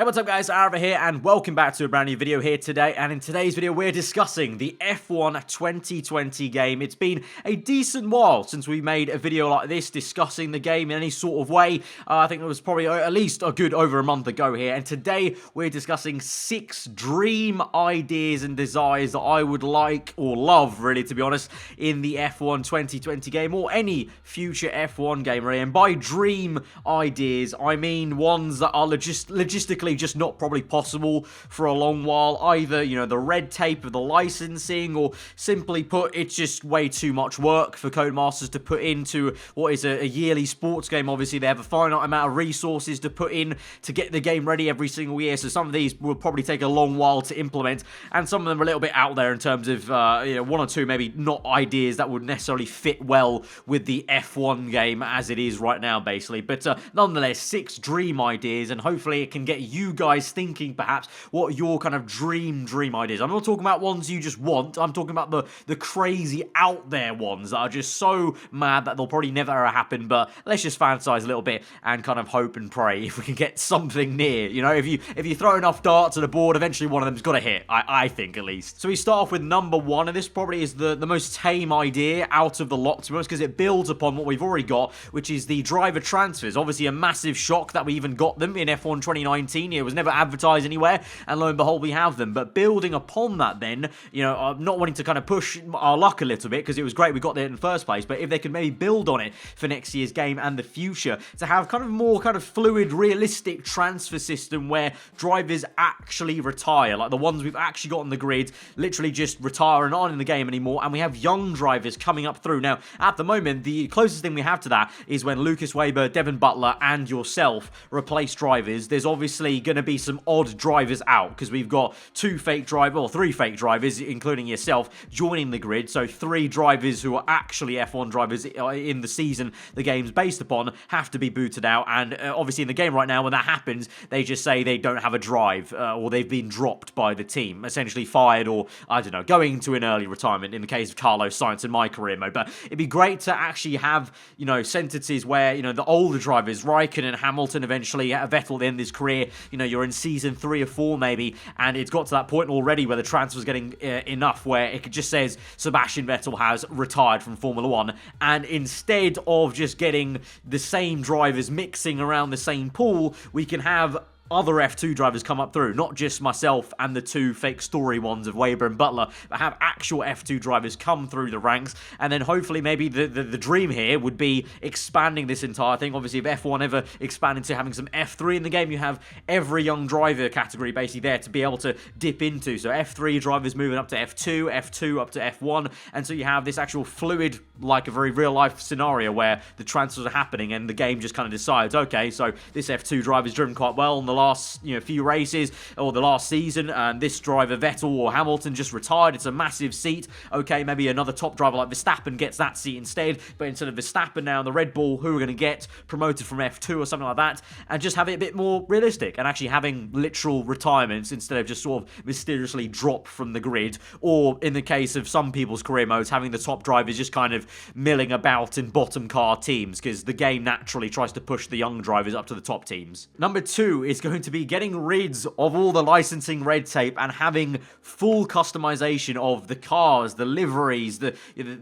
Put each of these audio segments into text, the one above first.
Hey, what's up guys, aarava here and welcome back to a brand new video here today. And in today's video we're discussing the F1 2020 game. It's been a decent while since we made a video like this discussing the game in any sort of way. I think it was probably at least a good over a month ago here. And today we're discussing 6 dream ideas and desires that I would like or love, really, to be honest, in the F1 2020 game or any future F1 game, really. And by dream ideas I mean ones that are logistically just not probably possible for a long while. Either, you know, the red tape of the licensing, or simply put, it's just way too much work for Codemasters to put into what is a yearly sports game. Obviously, they have a finite amount of resources to put in to get the game ready every single year, so some of these will probably take a long while to implement, and some of them are a little bit out there in terms of, you know, one or two maybe not ideas that would necessarily fit well with the F1 game as it is right now, basically. But nonetheless, 6 dream ideas, and hopefully it can get you guys thinking perhaps what your kind of dream ideas. I'm not talking about ones you just want. I'm talking about the crazy out there ones that are just so mad that they'll probably never ever happen. But let's just fantasize a little bit and kind of hope and pray if we can get something near. You know, if you throw enough darts at a board, eventually one of them's got to hit. I think, at least. So we start off with number 1, and this probably is the most tame idea out of the lot, to be honest, because it builds upon what we've already got, which is the driver transfers. Obviously a massive shock that we even got them in F1 2019. It was never advertised anywhere, and lo and behold, we have them. But building upon that, then, you know, I'm not wanting to kind of push our luck a little bit, because it was great we got there in the first place, but if they could maybe build on it for next year's game and the future, to have kind of more kind of fluid, realistic transfer system where drivers actually retire, like the ones we've actually got on the grid, literally just retire and aren't in the game anymore, and we have young drivers coming up through. Now, at the moment, the closest thing we have to that is when Lucas Weber, Devin Butler, and yourself replace drivers. There's obviously going to be some odd drivers out, because we've got 2 fake drivers, or 3 fake drivers, including yourself, joining the grid. So 3 drivers who are actually F1 drivers in the season the game's based upon have to be booted out. And obviously in the game right now, when that happens, they just say they don't have a drive, or they've been dropped by the team, essentially fired, or, I don't know, going to an early retirement in the case of Carlos Sainz in my career mode. But it'd be great to actually have, you know, sentences where, you know, the older drivers, Raikkonen and Hamilton, eventually Vettel at the end of his career, you know, you're in season 3 or 4 maybe, and it's got to that point already where the transfer's getting enough where it just says Sebastian Vettel has retired from Formula 1, and instead of just getting the same drivers mixing around the same pool, we can have other F2 drivers come up through, not just myself and the 2 fake story ones of Weber and Butler, but have actual F2 drivers come through the ranks. And then hopefully maybe the dream here would be expanding this entire thing. Obviously, if F1 ever expanded to having some F3 in the game, you have every young driver category basically there to be able to dip into. So F3 drivers moving up to F2, F2 up to F1, and so you have this actual fluid, like a very real life scenario where the transfers are happening and the game just kind of decides, okay, so this F2 driver's driven quite well in the last, you know, few races or the last season, and this driver Vettel or Hamilton just retired. It's a massive seat. Okay, maybe another top driver like Verstappen gets that seat instead, but instead of Verstappen now, the Red Bull, who are going to get promoted from F2 or something like that, and just have it a bit more realistic and actually having literal retirements instead of just sort of mysteriously drop from the grid, or in the case of some people's career modes, having the top drivers just kind of milling about in bottom car teams, because the game naturally tries to push the young drivers up to the top teams. Number 2 is going to be getting rid of all the licensing red tape and having full customization of the cars, the liveries, the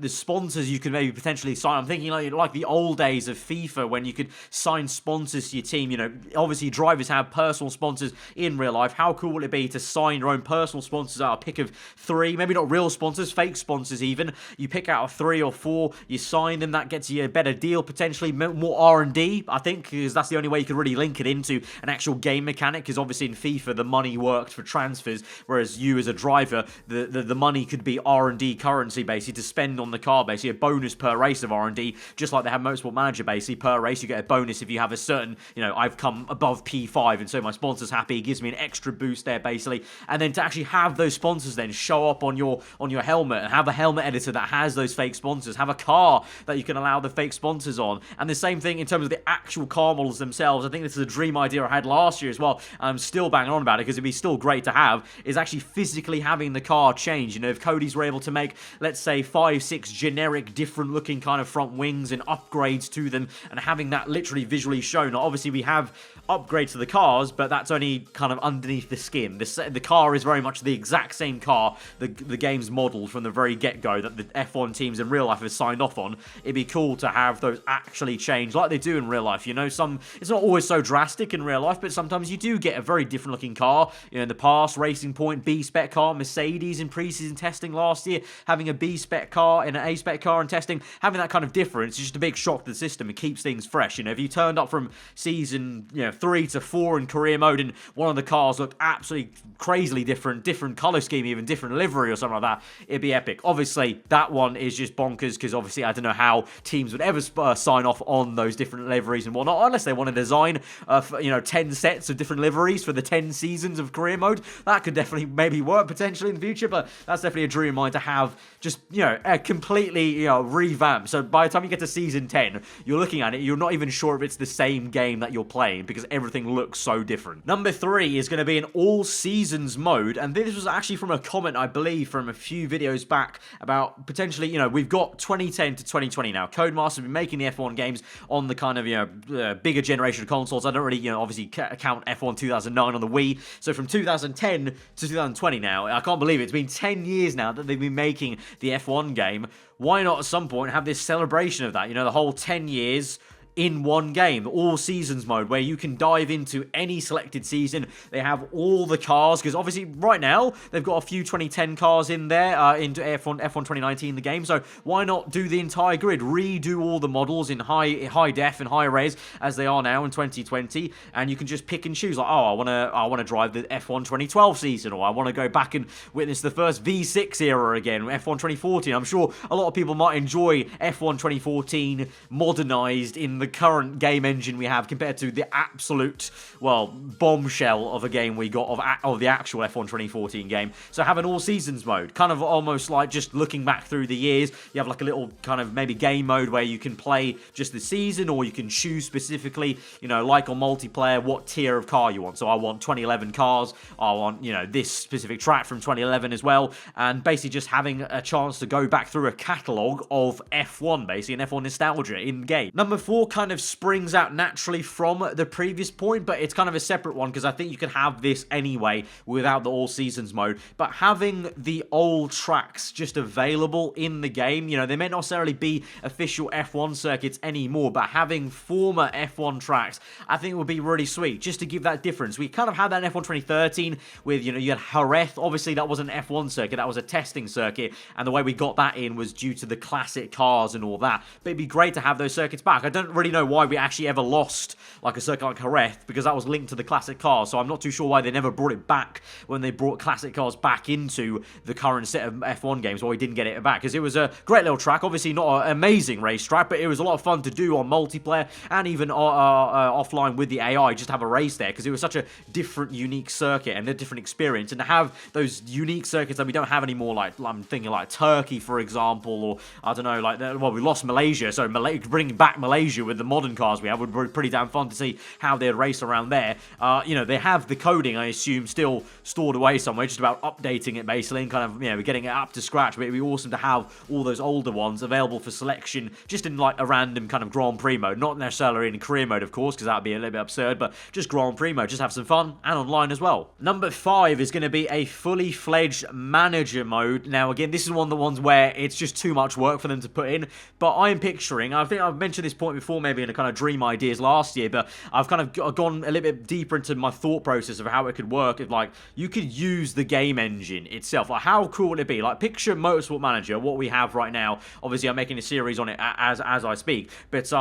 sponsors you can maybe potentially sign. I'm thinking like the old days of FIFA when you could sign sponsors to your team. You know, obviously drivers have personal sponsors in real life. How cool would it be to sign your own personal sponsors out, a pick of 3, maybe not real sponsors, fake sponsors even. You pick out 3 or 4, you sign them, that gets you a better deal, potentially more R&D, I think, because that's the only way you can really link it into an actual game mechanic, because obviously in FIFA the money worked for transfers, whereas you as a driver, the money could be R&D currency basically to spend on the car, basically a bonus per race of R&D, just like they have Motorsport Manager. Basically per race you get a bonus if you have a certain, you know, I've come above P5 and so my sponsor's happy, it gives me an extra boost there basically. And then to actually have those sponsors then show up on your helmet, and have a helmet editor that has those fake sponsors, have a car that you can allow the fake sponsors on. And the same thing in terms of the actual car models themselves. I think this is a dream idea I had last last year as well, I'm still banging on about it because it'd be still great to have, is actually physically having the car change. You know, if Cody's were able to make, let's say, 5, 6 generic different looking kind of front wings and upgrades to them, and having that literally visually shown. Obviously, we have upgrades to the cars, but that's only kind of underneath the skin. The car is very much the exact same car the game's modeled from the very get-go that the F1 teams in real life have signed off on. It'd be cool to have those actually change like they do in real life. You know, it's not always so drastic in real life, but sometimes you do get a very different looking car. You know, in the past, Racing Point B-spec car, Mercedes in preseason testing last year, having a B-spec car and an A-spec car in testing, having that kind of difference is just a big shock to the system. It keeps things fresh. You know, if you turned up from season 3 to 4 in career mode and one of the cars looked absolutely crazily different color scheme, even different livery or something like that, it'd be epic. Obviously, that one is just bonkers because obviously I don't know how teams would ever sign off on those different liveries and whatnot unless they want to design 10 sets of different liveries for the 10 seasons of career mode. That could definitely maybe work potentially in the future, but that's definitely a dream of mine to have just, a completely, revamped. So by the time you get to season 10, you're looking at it, you're not even sure if it's the same game that you're playing because everything looks so different. Number 3 is going to be an all seasons mode, and this was actually from a comment, I believe, from a few videos back about potentially, we've got 2010 to 2020 now. Codemasters have been making the F1 games on the kind of, bigger generation of consoles. I don't really, obviously count F1 2009 on the Wii. So from 2010 to 2020 now, I can't believe it. It's been 10 years now that they've been making the F1 game. Why not at some point have this celebration of that? The whole 10 years in one game, all seasons mode, where you can dive into any selected season. They have all the cars, because obviously right now they've got a few 2010 cars in there, into F1 2019 the game. So why not do the entire grid, redo all the models in high def and high res as they are now in 2020, and you can just pick and choose. Like, oh, I want to drive the F1 2012 season, or I want to go back and witness the first V6 era again, F1 2014. I'm sure a lot of people might enjoy F1 2014 modernized in the current game engine we have compared to the absolute, bombshell of a game we got of the actual F1 2014 game. So have an all seasons mode, kind of almost like just looking back through the years. You have like a little kind of maybe game mode where you can play just the season, or you can choose specifically, like on multiplayer, what tier of car you want. So I want 2011 cars, I want, this specific track from 2011 as well, and basically just having a chance to go back through a catalogue of F1, basically, and F1 nostalgia in game. Number 4 kind of springs out naturally from the previous point, but it's kind of a separate one because I think you can have this anyway without the all seasons mode. But having the old tracks just available in the game, they may not necessarily be official F1 circuits anymore, but having former F1 tracks, I think would be really sweet just to give that difference. We kind of had that in F1 2013 with, you had Jerez. Obviously, that wasn't an F1 circuit, that was a testing circuit, and the way we got that in was due to the classic cars and all that. But it'd be great to have those circuits back. I don't really know why we actually ever lost like a circuit like Jerez, because that was linked to the classic cars, so I'm not too sure why they never brought it back when they brought classic cars back into the current set of F1 games, why we didn't get it back, because it was a great little track. Obviously not an amazing racetrack, but it was a lot of fun to do on multiplayer and even offline with the AI, just have a race there, because it was such a different, unique circuit and a different experience. And to have those unique circuits that we don't have anymore, like I'm thinking like Turkey, for example, or I don't know, we lost Malaysia, so bringing back Malaysia with the modern cars we have would be pretty damn fun to see how they'd race around there. They have the coding, I assume, still stored away somewhere, just about updating it basically and kind of, getting it up to scratch. But it'd be awesome to have all those older ones available for selection just in like a random kind of Grand Prix mode, not necessarily in career mode, of course, because that would be a little bit absurd, but just Grand Prix mode, just have some fun and online as well. Number 5 is going to be a fully fledged manager mode. Now again, this is one of the ones where it's just too much work for them to put in, but I'm picturing, I think I've mentioned this point before maybe in a kind of dream ideas last year, but I've kind of gone a little bit deeper into my thought process of how it could work. If like you could use the game engine itself, like how cool would it be? Like picture Motorsport Manager, what we have right now. Obviously I'm making a series on it as I speak, but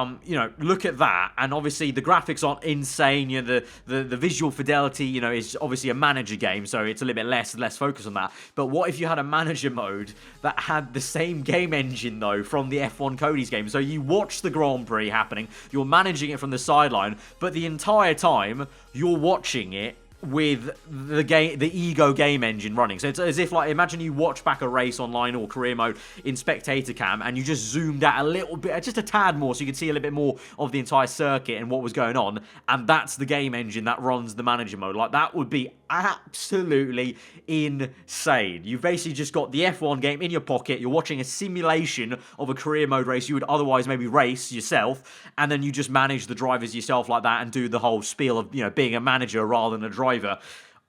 look at that, and obviously the graphics aren't insane. The visual fidelity, is obviously a manager game, so it's a little bit less focus on that. But what if you had a manager mode that had the same game engine though from the F1 Cody's game? So you watch the Grand Prix happening, you're managing it from the sideline, but the entire time you're watching it with the Ego game engine running. So it's as if, like, imagine you watch back a race online or career mode in spectator cam and you just zoomed out a little bit, just a tad more, so you could see a little bit more of the entire circuit and what was going on, and that's the game engine that runs the manager mode. Like, that would be absolutely insane. You've basically just got the F1 game in your pocket, you're watching a simulation of a career mode race you would otherwise maybe race yourself, and then you just manage the drivers yourself like that and do the whole spiel of, you know, being a manager rather than a driver.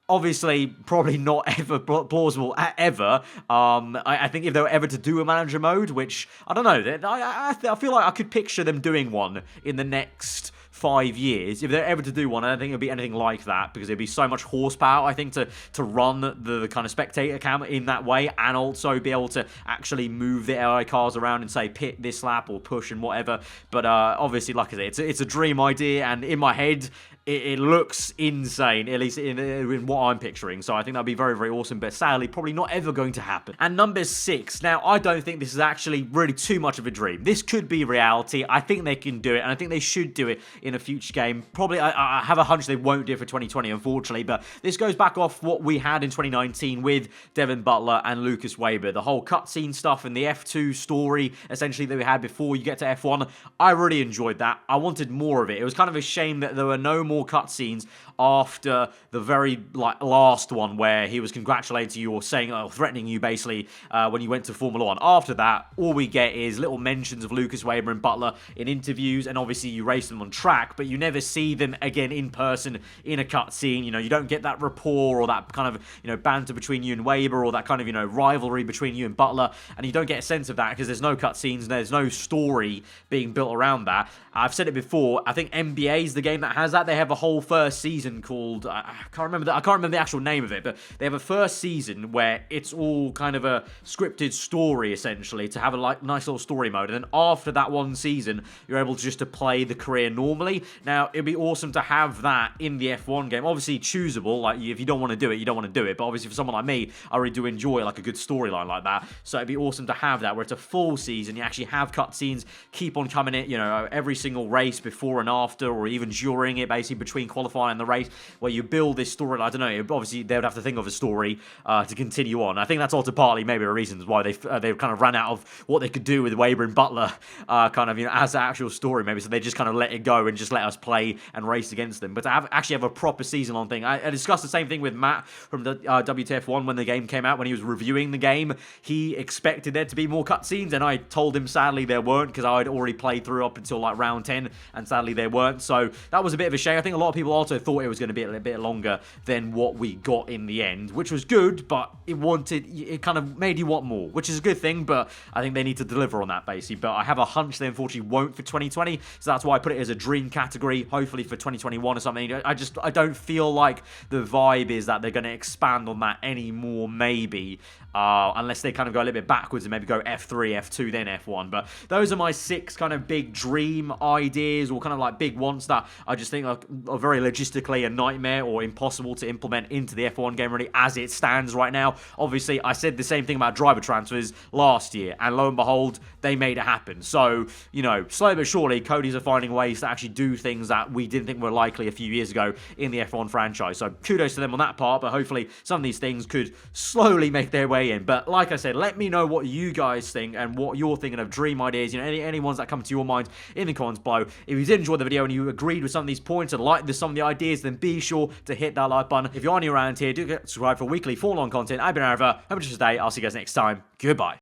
Obviously, probably not ever plausible ever. I think if they were ever to do a manager mode, which, I don't know, I feel like I could picture them doing one in the next 5 years. If they're ever to do one, I don't think it'll be anything like that, because there'd be so much horsepower, I think, to run the kind of spectator cam in that way, and also be able to actually move the AI cars around and say pit this lap or push and whatever. But obviously, like I say, it's a dream idea, and in my head, it looks insane, at least in what I'm picturing. So I think that'd be very, very awesome, but sadly, probably not ever going to happen. And number 6. Now, I don't think this is actually really too much of a dream. This could be reality. I think they can do it, and I think they should do it in a future game. Probably, I have a hunch they won't do it for 2020, unfortunately, but this goes back off what we had in 2019 with Devin Butler and Lucas Weber. The whole cutscene stuff and the F2 story, essentially, that we had before you get to F1. I really enjoyed that. I wanted more of it. It was kind of a shame that there were no more cutscenes after the very last one where he was congratulating you or saying, threatening you basically when you went to Formula 1. After that, all we get is little mentions of Lucas Weber and Butler in interviews, and obviously you race them on track, but you never see them again in person in a cutscene. You know, you don't get that rapport or that kind of, you know, banter between you and Weber, or that kind of, you know, rivalry between you and Butler, and you don't get a sense of that because there's no cutscenes and there's no story being built around that. I've said it before, I think NBA is the game that has that. They have a whole first season called, I can't remember the actual name of it, but they have a first season where it's all kind of a scripted story, essentially, to have a nice little story mode, and then after that one season, you're able to just to play the career normally. Now, it'd be awesome to have that in the F1 game. Obviously, choosable, like, if you don't want to do it, you don't want to do it, but obviously for someone like me, I really do enjoy, like, a good storyline like that, so it'd be awesome to have that, where it's a full season, you actually have cutscenes, keep on coming in, you know, every single race before and after, or even during it, basically between qualifying and the race, where you build this story. I don't know, obviously they would have to think of a story to continue on. I think that's also partly maybe a reason why they kind of ran out of what they could do with Weber and Butler kind of, you know, as the actual story, maybe, so they just kind of let it go and just let us play and race against them. But to actually have a proper season-long thing, I discussed the same thing with Matt from the WTF1 when the game came out. When he was reviewing the game, he expected there to be more cutscenes, and I told him sadly there weren't, because I'd already played through up until like round 10, and sadly there weren't. So that was a bit of a shame. I think a lot of people also thought it was going to be a little bit longer than what we got in the end, which was good, but it kind of made you want more, which is a good thing, but I think they need to deliver on that, basically. But I have a hunch they unfortunately won't for 2020, so that's why I put it as a dream category, hopefully for 2021 or something. I don't feel like the vibe is that they're going to expand on that anymore, maybe, unless they kind of go a little bit backwards and maybe go F3, F2, then F1. But those are my 6 kind of big dream ideas, or kind of like big wants that I just think are very logistically a nightmare or impossible to implement into the F1 game, really, as it stands right now. Obviously, I said the same thing about driver transfers last year, and lo and behold, they made it happen. So, you know, slowly but surely, Cody's are finding ways to actually do things that we didn't think were likely a few years ago in the F1 franchise. So kudos to them on that part, but hopefully some of these things could slowly make their way in. But like I said, let me know what you guys think and what you're thinking of dream ideas, you know, any ones that come to your mind in the comments below. If you did enjoy the video and you agreed with some of these points and liked some of the ideas, then be sure to hit that like button. If you're new around here, do get subscribed for weekly Formula 1 content. I've been aarava. Have a good day. I'll see you guys next time. Goodbye.